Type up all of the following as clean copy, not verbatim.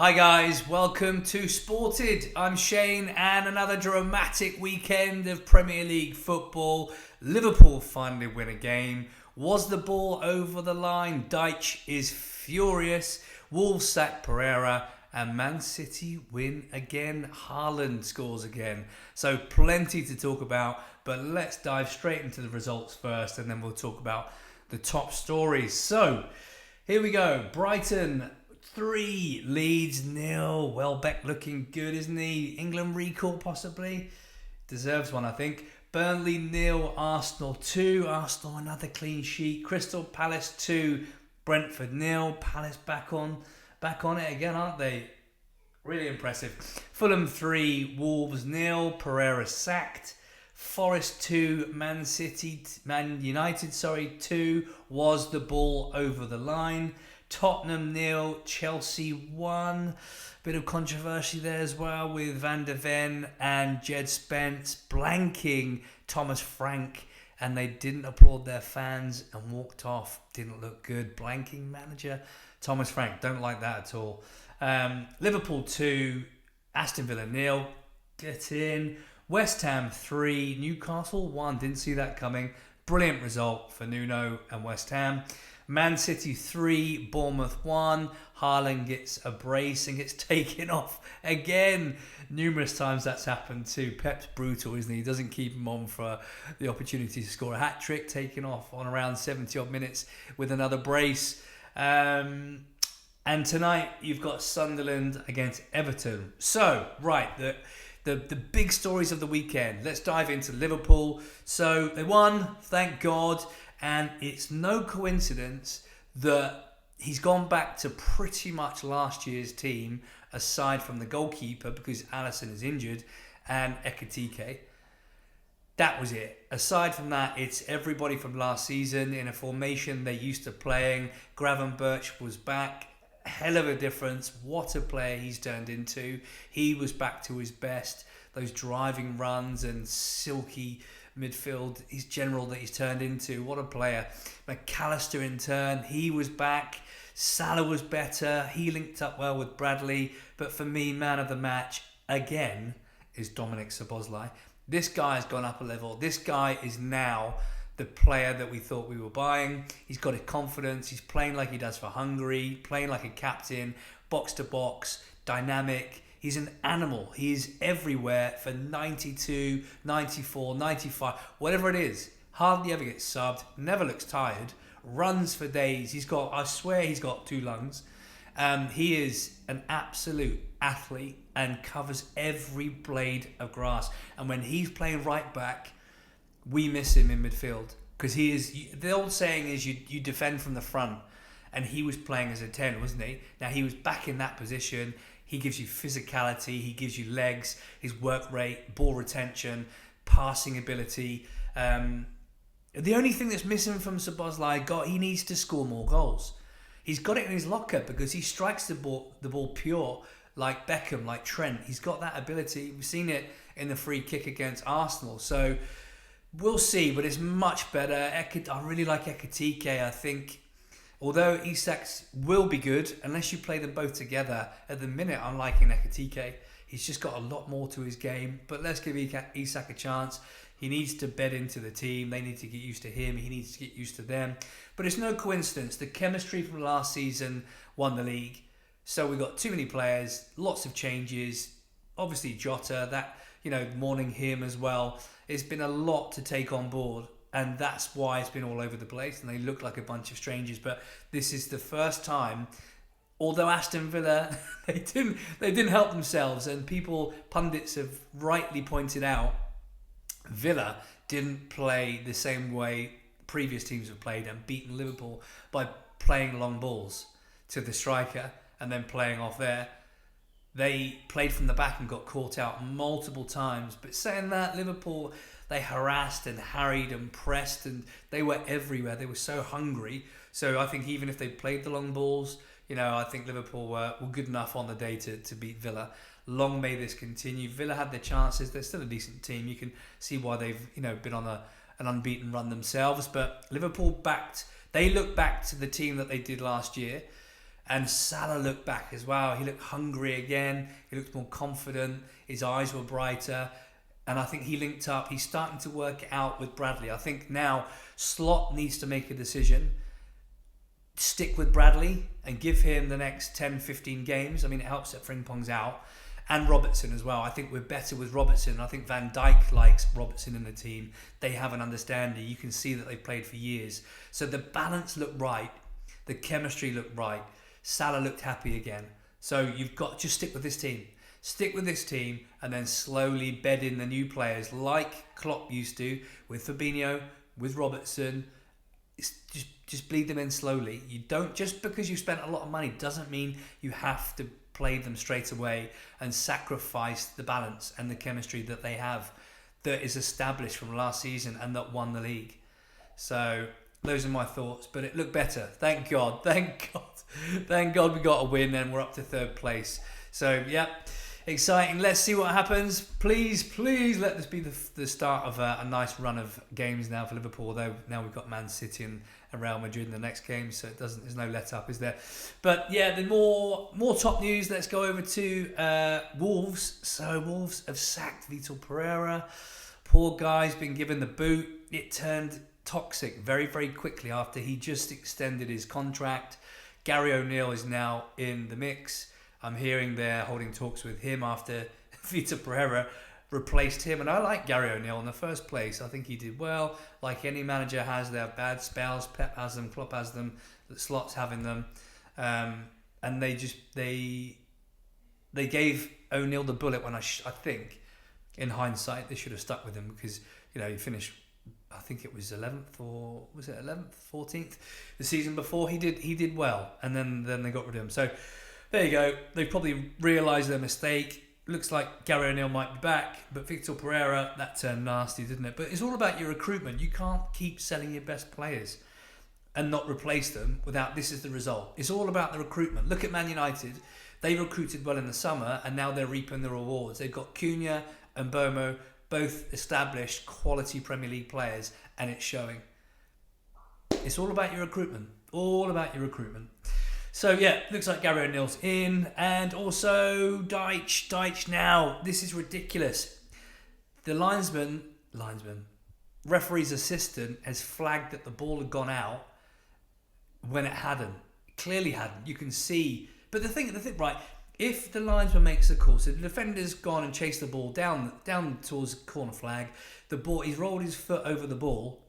Hi guys, welcome to Sported. I'm Shane and another dramatic weekend of Premier League football. Liverpool finally win a game. Was the ball over the line? Deitch is furious. Wolves sack Pereira and Man City win again. Haaland scores again. So plenty to talk about, but let's dive straight into the results first and then we'll talk about the top stories. So here we go. Brighton 3, Leeds 0. Welbeck looking good, isn't he? England recall possibly. Deserves one, I think. Burnley 0, Arsenal 2. Arsenal another clean sheet. Crystal Palace 2, Brentford 0. Palace back on it again, aren't they? Really impressive. Fulham 3, Wolves 0. Pereira sacked. Forest 2, Man United 2. Was the ball over the line? Tottenham 0, Chelsea 1. Bit of controversy there as well with Van der Ven and Jed Spence blanking Thomas Frank, and they didn't applaud their fans and walked off. Didn't look good. Blanking manager Thomas Frank. Don't like that at all. Liverpool 2, Aston Villa 0. Get in. West Ham 3, Newcastle 1. Didn't see that coming. Brilliant result for Nuno and West Ham. Man City 3, Bournemouth 1. Haaland gets a brace and gets taken off again. Numerous times that's happened too. Pep's brutal, isn't he? He doesn't keep him on for the opportunity to score a hat-trick. Taken off on around 70-odd minutes with another brace. And tonight you've got Sunderland against Everton. So, right, the big stories of the weekend. Let's dive into Liverpool. So they won, thank God. And it's no coincidence that he's gone back to pretty much last year's team, aside from the goalkeeper, because Alisson is injured, and Ekitike. That was it. Aside from that, it's everybody from last season in a formation they're used to playing. Gravenberch was back. Hell of a difference. What a player he's turned into. He was back to his best. Those driving runs and silky midfield, his general that he's turned into. What a player. McAllister in turn, he was back. Salah was better. He linked up well with Bradley. But for me, man of the match, again, is Dominic Szoboszlai. This guy has gone up a level. This guy is now the player that we thought we were buying. He's got his confidence. He's playing like he does for Hungary, playing like a captain, box to box, dynamic. He's an animal. He's everywhere for 92, 94, 95, whatever it is. Hardly ever gets subbed, never looks tired, runs for days. I swear he's got 2 lungs. He is an absolute athlete and covers every blade of grass. And when he's playing right back, we miss him in midfield. Because he is, the old saying is you defend from the front. And he was playing as a 10, wasn't he? Now he was back in that position. He gives you physicality, he gives you legs, his work rate, ball retention, passing ability. The only thing that's missing from Szoboszlai, he needs to score more goals. He's got it in his locker because he strikes the ball pure, like Beckham, like Trent. He's got that ability. We've seen it in the free kick against Arsenal. So we'll see, but it's much better. I really like Ekitike. I think, although Isak will be good, unless you play them both together, at the minute I'm liking Ekitike. He's just got a lot more to his game, but let's give Isak a chance. He needs to bed into the team. They need to get used to him. He needs to get used to them. But it's no coincidence. The chemistry from last season won the league. So we got too many players, lots of changes. Obviously Jota, mourning him as well. It's been a lot to take on board. And that's why it's been all over the place and they look like a bunch of strangers. But this is the first time, although Aston Villa, they didn't help themselves, and pundits have rightly pointed out, Villa didn't play the same way previous teams have played and beaten Liverpool by playing long balls to the striker and then playing off there. They played from the back and got caught out multiple times. But saying that, Liverpool, they harassed and harried and pressed and they were everywhere. They were so hungry. So I think even if they played the long balls, I think Liverpool were good enough on the day to beat Villa. Long may this continue. Villa had their chances. They're still a decent team. You can see why they've been on an unbeaten run themselves. But Liverpool look back to the team that they did last year. And Salah looked back as well. He looked hungry again. He looked more confident. His eyes were brighter. And I think he linked up. He's starting to work out with Bradley. I think now Slot needs to make a decision. Stick with Bradley and give him the next 10, 15 games. I mean, it helps that Frimpong's out. And Robertson as well. I think we're better with Robertson. I think Van Dijk likes Robertson in the team. They have an understanding. You can see that they've played for years. So the balance looked right. The chemistry looked right. Salah looked happy again. So you've got to just stick with this team. Stick with this team and then slowly bed in the new players like Klopp used to with Fabinho, with Robertson. It's just bleed them in slowly. You don't, just because you spent a lot of money doesn't mean you have to play them straight away and sacrifice the balance and the chemistry that they have that is established from last season and that won the league. So those are my thoughts, but it looked better. Thank God. Thank God we got a win and we're up to third place. So, yeah, exciting. Let's see what happens. Please let this be the start of a nice run of games now for Liverpool, although now we've got Man City and Real Madrid in the next game, so there's no let up, is there? But, yeah, the more top news. Let's go over to Wolves. So, Wolves have sacked Vitor Pereira. Poor guy's been given the boot. It turned toxic very, very quickly after he just extended his contract. Gary O'Neill is now in the mix. I'm hearing they're holding talks with him after Vitor Pereira replaced him. And I like Gary O'Neill in the first place. I think he did well. Like any manager has their bad spells. Pep has them, Klopp has them, the Slot's having them. And they gave O'Neill the bullet when I think, in hindsight, they should have stuck with him because, he finished, I think it was 11th or was it 11th, 14th the season before. He did well, and then they got rid of him. So there you go. They probably realised their mistake. Looks like Gary O'Neill might be back, but Vitor Pereira, that turned nasty, didn't it? But it's all about your recruitment. You can't keep selling your best players and not replace them without this is the result. It's all about the recruitment. Look at Man United. They recruited well in the summer, and now they're reaping the rewards. They've got Cunha and Bomo, both established quality Premier League players, and it's showing. It's all about your recruitment. All about your recruitment. So, yeah, looks like Gary O'Neill's in. And also Dyche now. This is ridiculous. The referee's assistant has flagged that the ball had gone out when it hadn't. Clearly hadn't. You can see. But the thing, right, if the linesman makes the call, so the defender's gone and chased the ball down towards the corner flag, he's rolled his foot over the ball,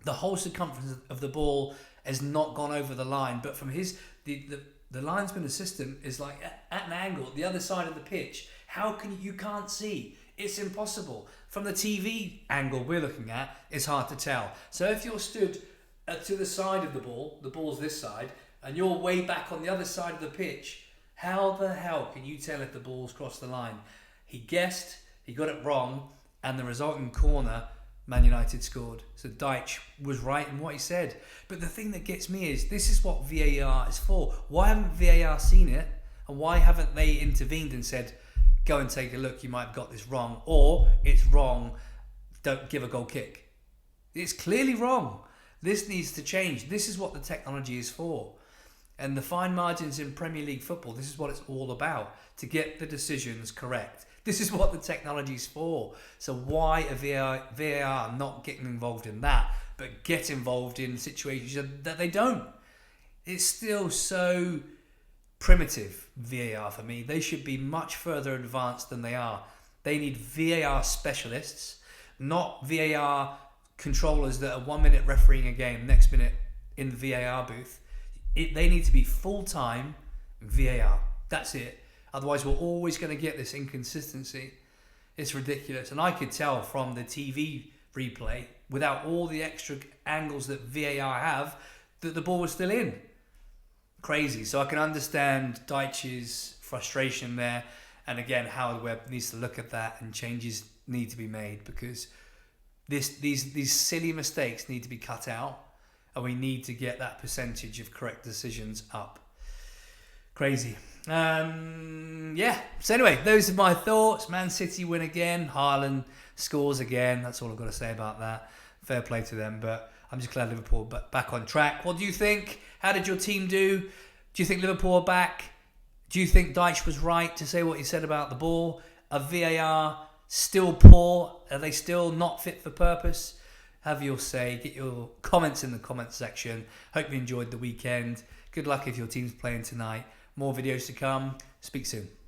the whole circumference of the ball has not gone over the line, but from the linesman assistant is like at an angle at the other side of the pitch. How can you can't see? It's impossible. From the TV angle we're looking at, it's hard to tell. So if you're stood to the side of the ball's this side, and you're way back on the other side of the pitch, how the hell can you tell if the ball's crossed the line? He guessed, he got it wrong, and the resulting corner, Man United scored. So Dyche was right in what he said. But the thing that gets me is, this is what VAR is for. Why haven't VAR seen it? And why haven't they intervened and said, go and take a look, you might have got this wrong. Or, it's wrong, don't give a goal kick. It's clearly wrong. This needs to change. This is what the technology is for. And the fine margins in Premier League football, this is what it's all about. To get the decisions correct. This is what the technology is for. So why are VAR not getting involved in that, but get involved in situations that they don't? It's still so primitive, VAR, for me. They should be much further advanced than they are. They need VAR specialists, not VAR controllers that are 1 minute refereeing a game, next minute in the VAR booth. They need to be full-time VAR. That's it. Otherwise, we're always going to get this inconsistency. It's ridiculous. And I could tell from the TV replay, without all the extra angles that VAR have, that the ball was still in. Crazy. So I can understand Dyche's frustration there. And again, Howard Webb needs to look at that, and changes need to be made, because these silly mistakes need to be cut out, and we need to get that percentage of correct decisions up. Crazy. Yeah. So anyway, those are my thoughts. Man City win again. Haaland scores again. That's all I've got to say about that. Fair play to them. But I'm just glad Liverpool back on track. What do you think? How did your team do? Do you think Liverpool are back? Do you think Dyche was right to say what he said about the ball? Are VAR still poor? Are they still not fit for purpose? Have your say. Get your comments in the comments section. Hope you enjoyed the weekend. Good luck if your team's playing tonight. More videos to come. Speak soon.